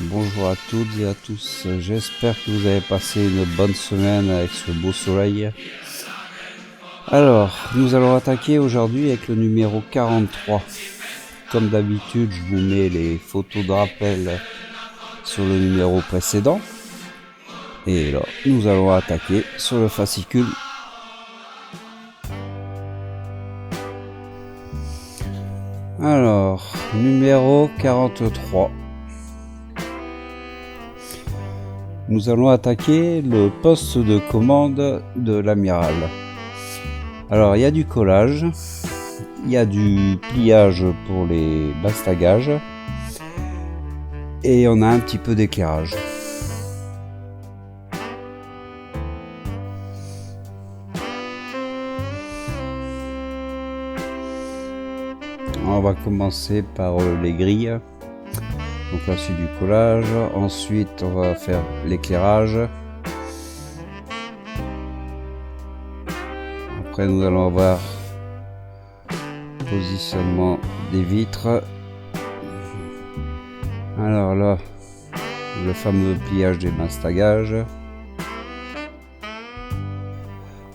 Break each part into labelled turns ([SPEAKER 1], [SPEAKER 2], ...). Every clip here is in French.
[SPEAKER 1] Bonjour à toutes et à tous, j'espère que vous avez passé une bonne semaine avec ce beau soleil. Alors, nous allons attaquer aujourd'hui avec le numéro 43. Comme d'habitude, je vous mets les photos de rappel sur le numéro précédent. Et là, nous allons attaquer sur le fascicule. Alors, numéro 43. Nous allons attaquer le poste de commande de l'amiral. Alors, il y a du collage, il y a du pliage pour les bastagages et on a un petit peu d'éclairage. On va commencer par les grilles. Donc là c'est du collage, ensuite on va faire l'éclairage. Après nous allons avoir positionnement des vitres. Alors là, le fameux pliage des bastagages.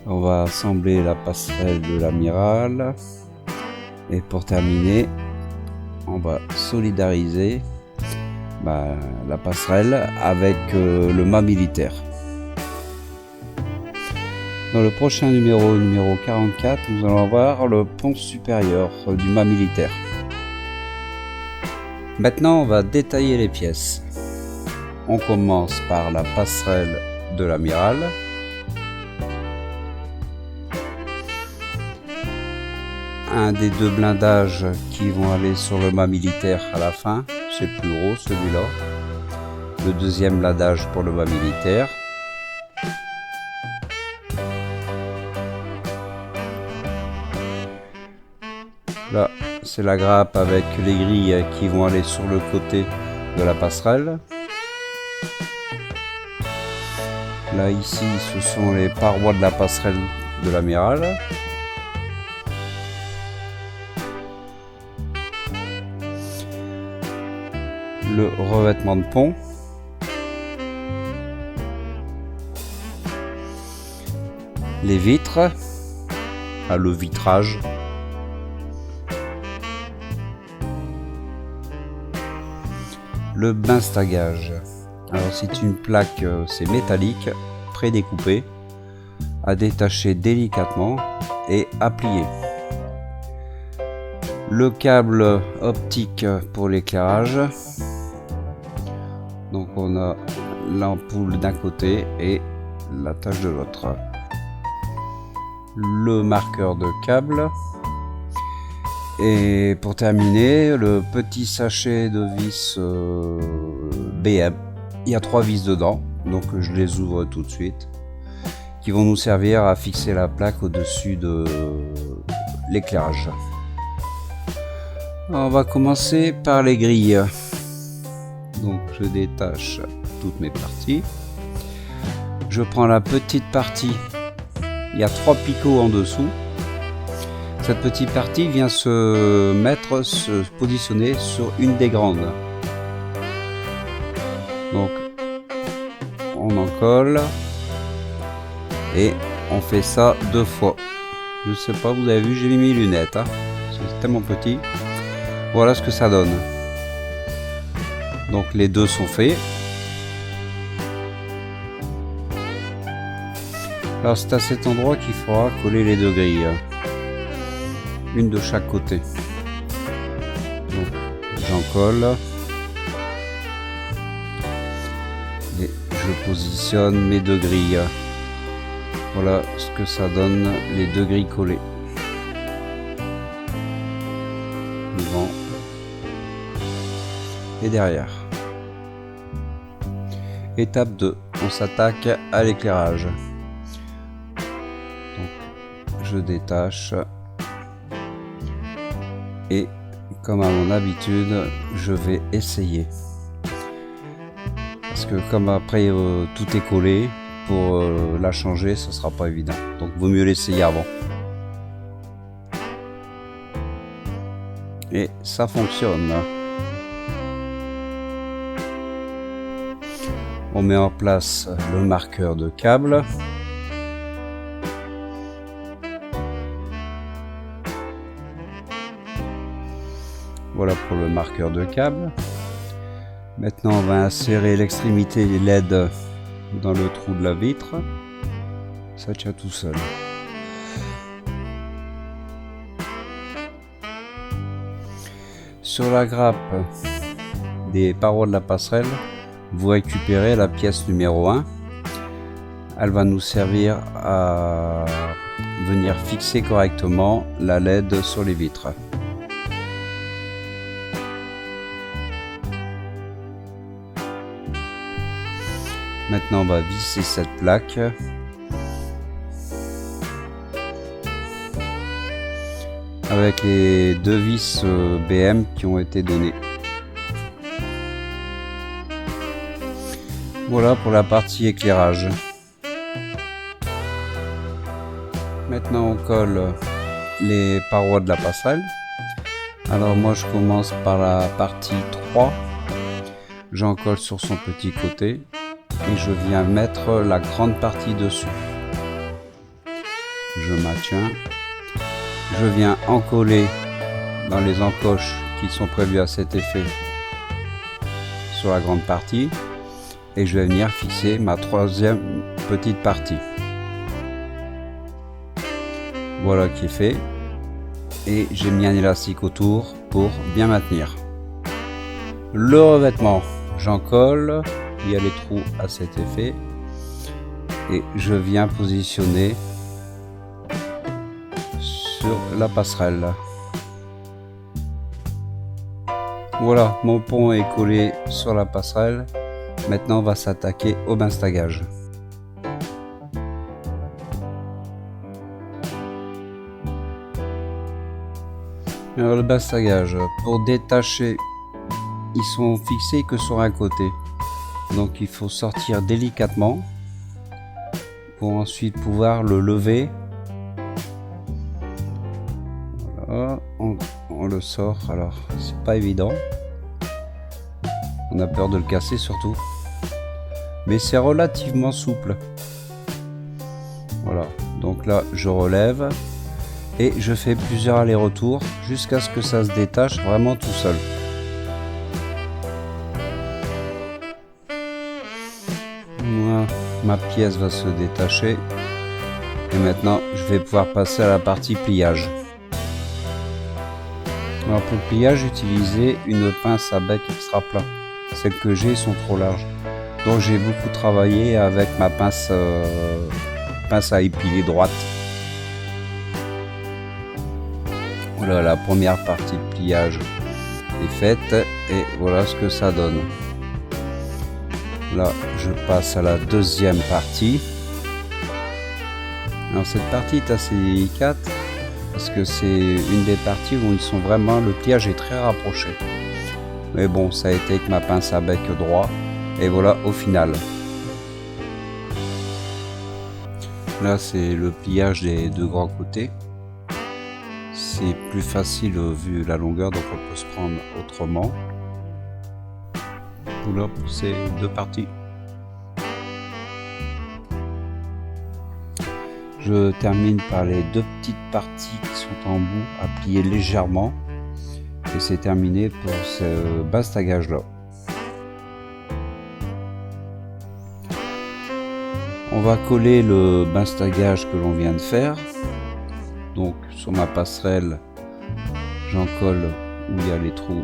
[SPEAKER 1] On va assembler la passerelle de l'amiral. Et pour terminer, on va solidariser la passerelle avec le mât militaire. Dans le prochain numéro 44, nous allons voir le pont supérieur du mât militaire. Maintenant, on va détailler les pièces. On commence par la passerelle de l'amiral. Un des deux blindages qui vont aller sur le mât militaire à la fin, c'est le plus gros celui-là. Le deuxième blindage pour le mât militaire. Là, c'est la grappe avec les grilles qui vont aller sur le côté de la passerelle. Là, ici, ce sont les parois de la passerelle de l'amiral. Le revêtement de pont, les vitres, le vitrage, le bastagage. Alors c'est une plaque, c'est métallique, prédécoupée, à détacher délicatement et à plier. Le câble optique pour l'éclairage. Donc on a l'ampoule d'un côté et la tâche de l'autre. Le marqueur de câble. Et pour terminer, le petit sachet de vis BM. Il y a 3 vis dedans, donc je les ouvre tout de suite. Qui vont nous servir à fixer la plaque au-dessus de l'éclairage. On va commencer par les grilles. Donc je détache toutes mes parties. Je prends la petite partie. Il y a 3 picots en dessous. Cette petite partie vient se positionner sur une des grandes. Donc on en colle et on fait ça 2 fois. Je sais pas, vous avez vu, j'ai mis mes lunettes. C'est tellement petit. Voilà ce que ça donne. Donc les deux sont faits. Alors c'est à cet endroit qu'il faudra coller les 2 grilles. Une de chaque côté. Donc j'en colle. Et je positionne mes 2 grilles. Voilà ce que ça donne, les 2 grilles collées. Devant et derrière. Étape 2, on s'attaque à l'éclairage. Donc je détache et comme à mon habitude, je vais essayer. Parce que comme après tout est collé, pour la changer, ce sera pas évident. Donc vaut mieux l'essayer avant. Et ça fonctionne. On met en place le marqueur de câble. Voilà pour le marqueur de câble. Maintenant, on va insérer l'extrémité LED dans le trou de la vitre. Ça tient tout seul. Sur la grappe des parois de la passerelle, vous récupérez la pièce numéro 1. Elle va nous servir à venir fixer correctement la LED sur les vitres. Maintenant, on va visser cette plaque. Avec les deux vis BM qui ont été données. Voilà pour la partie éclairage. Maintenant on colle les parois de la passerelle. Alors moi je commence par la partie 3. J'en colle sur son petit côté et je viens mettre la grande partie dessus. Je maintiens. Je viens encoller dans les encoches qui sont prévues à cet effet sur la grande partie et je vais venir fixer ma troisième petite partie. Voilà qui est fait et j'ai mis un élastique autour pour bien maintenir. Le revêtement, j'en colle, il y a les trous à cet effet et je viens positionner sur la passerelle. Voilà, mon pont est collé sur la passerelle. Maintenant, on va s'attaquer au bastagage. Alors, le bastagage, pour détacher, ils sont fixés que sur un côté. Donc, il faut sortir délicatement pour ensuite pouvoir le lever. Voilà, on le sort. Alors, c'est pas évident. On a peur de le casser surtout. Mais c'est relativement souple. Voilà, donc là, je relève. Et je fais plusieurs allers-retours jusqu'à ce que ça se détache vraiment tout seul. Moi, ma pièce va se détacher. Et maintenant, je vais pouvoir passer à la partie pliage. Alors pour le pliage, j'utilisais une pince à bec extra plat. Celles que j'ai sont trop larges. Donc j'ai beaucoup travaillé avec ma pince à épiler droite. Voilà, la première partie de pliage est faite et voilà ce que ça donne. Là, je passe à la deuxième partie. Alors cette partie est assez délicate parce que c'est une des parties où ils sont vraiment, le pliage est très rapproché. Mais bon, ça a été avec ma pince à bec droit et voilà au final. Là, c'est le pliage des deux grands côtés. C'est plus facile vu la longueur, donc on peut se prendre autrement. Voilà pour ces deux parties. Je termine par les deux petites parties qui sont en bout à plier légèrement. Et c'est terminé pour ce bastagage là. On va coller le bastagage que l'on vient de faire. Donc sur ma passerelle, j'en colle où il y a les trous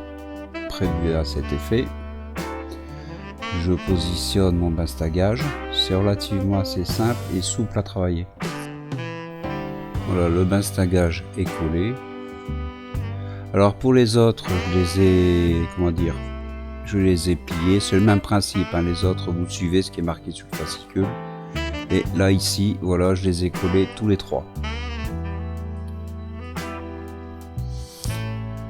[SPEAKER 1] prévus à cet effet. Je positionne mon bastagage. C'est relativement assez simple et souple à travailler. Voilà, le bastagage est collé. Alors pour les autres, je les ai pliés. C'est le même principe, hein. Les autres, vous suivez ce qui est marqué sur le fascicule. Et là ici, voilà, je les ai collés tous les trois.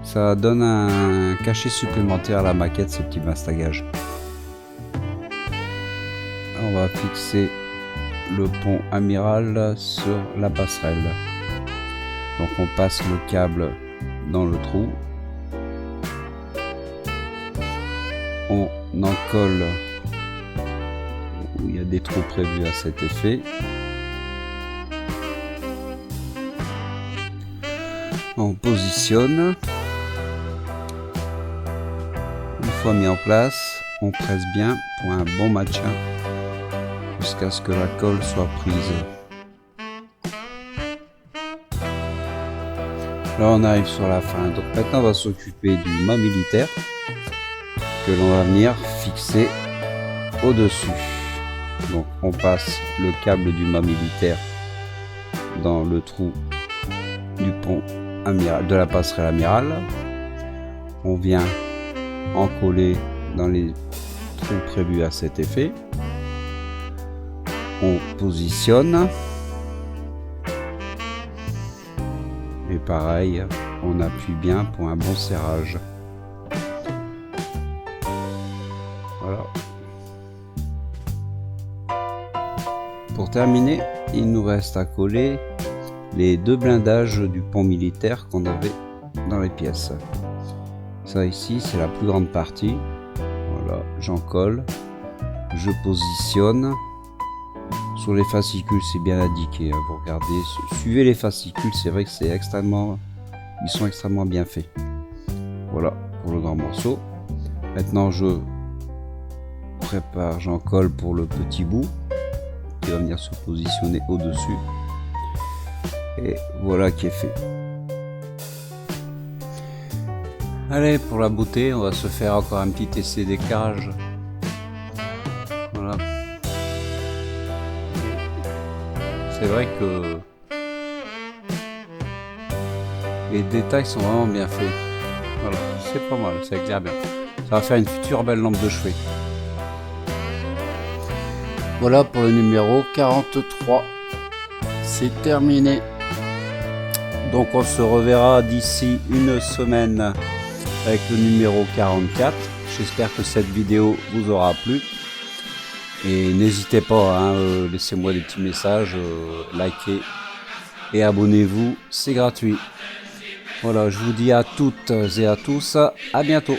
[SPEAKER 1] Ça donne un cachet supplémentaire à la maquette, ces petits bastagages. On va fixer le pont amiral sur la passerelle. Donc on passe le câble dans le trou. On en colle où il y a des trous prévus à cet effet. On positionne. Une fois mis en place, on presse bien pour un bon maintien jusqu'à ce que la colle soit prise. Là on arrive sur la fin, donc maintenant on va s'occuper du mât militaire que l'on va venir fixer au-dessus. Donc on passe le câble du mât militaire dans le trou du pont amiral, de la passerelle amirale. On vient en coller dans les trous prévus à cet effet. On positionne. Et pareil, on appuie bien pour un bon serrage. Voilà. Pour terminer, il nous reste à coller les deux blindages du pont militaire qu'on avait dans les pièces. Ça ici, c'est la plus grande partie. Voilà, j'en colle, je positionne. Sur les fascicules, c'est bien indiqué, hein, vous regardez, suivez les fascicules, c'est vrai que c'est extrêmement, ils sont extrêmement bien faits. Voilà pour le grand morceau. Maintenant je prépare, j'en colle pour le petit bout qui va venir se positionner au-dessus. Et voilà qui est fait. Allez, pour la beauté, on va se faire encore un petit essai d'éclairage. Voilà. C'est vrai que les détails sont vraiment bien faits. Voilà, c'est pas mal, ça éclaire bien. Ça va faire une future belle lampe de chevet. Voilà pour le numéro 43. C'est terminé. Donc on se reverra d'ici une semaine avec le numéro 44. J'espère que cette vidéo vous aura plu. Et n'hésitez pas, hein, laissez-moi des petits messages, likez et abonnez-vous, c'est gratuit. Voilà, je vous dis à toutes et à tous, à bientôt.